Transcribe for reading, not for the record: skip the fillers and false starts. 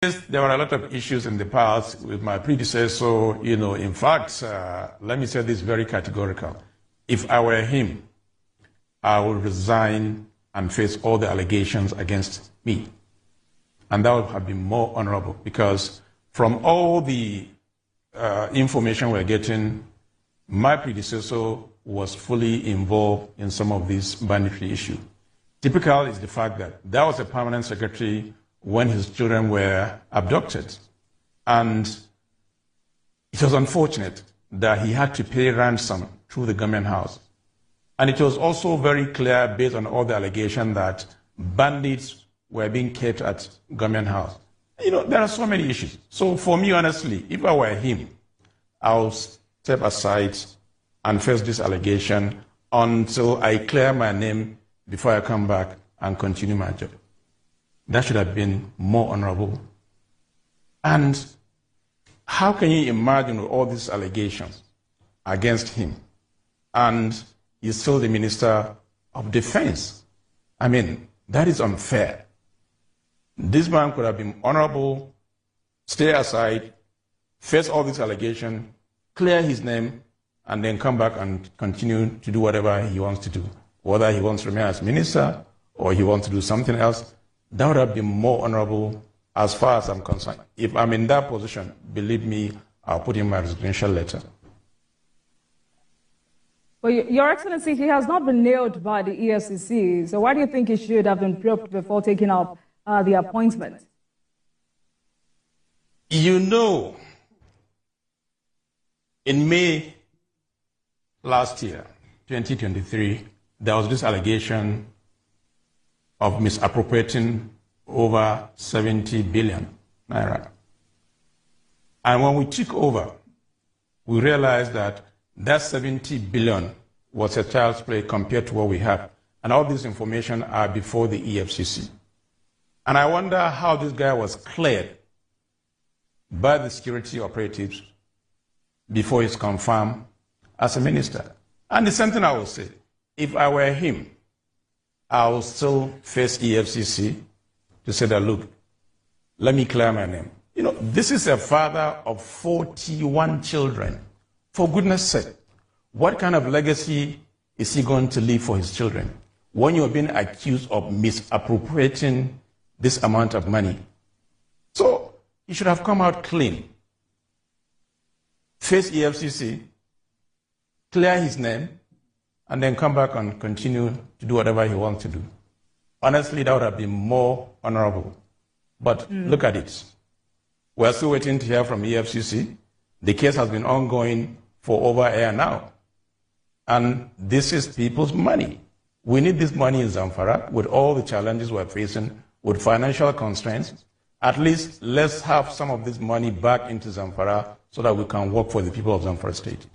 There were a lot of issues in the past with my predecessor. In fact, let me say this very categorical. If I were him, I would resign and face all the allegations against me. And that would have been more honorable, because from all the information we're getting, my predecessor was fully involved in some of these banditry issues. Typical is the fact that there was a permanent secretary when his children were abducted. And it was unfortunate that he had to pay ransom through the government house. And it was also very clear, based on all the allegations, that bandits were being kept at government house. There are so many issues. So for me, honestly, if I were him, I'll step aside and face this allegation until I clear my name before I come back and continue my job. That should have been more honorable. And how can you imagine all these allegations against him, and he's still the Minister of Defense? I mean, that is unfair. This man could have been honorable, stay aside, face all these allegations, clear his name, and then come back and continue to do whatever he wants to do. Whether he wants to remain as minister or he wants to do something else, that would have been more honorable as far as I'm concerned. If I'm in that position, believe me, I'll put in my resignation letter. Well, Your Excellency, he has not been nailed by the EFCC, so why do you think he should have been probed before taking up the appointment? In May last year, 2023, there was this allegation of misappropriating over 70 billion naira. And when we took over, we realized that 70 billion was a child's play compared to what we have. And all this information are before the EFCC. And I wonder how this guy was cleared by the security operatives before he's confirmed as a minister. And the same thing I will say, if I were him, I will still face EFCC to say that, look, let me clear my name. This is a father of 41 children. For goodness sake, what kind of legacy is he going to leave for his children when you're being accused of misappropriating this amount of money? So he should have come out clean, face EFCC, clear his name, and then come back and continue to do whatever he wants to do. Honestly, that would have been more honorable. But look at it. We're still waiting to hear from EFCC. The case has been ongoing for over a year now. And this is people's money. We need this money in Zamfara with all the challenges we're facing, with financial constraints. At least let's have some of this money back into Zamfara so that we can work for the people of Zamfara State.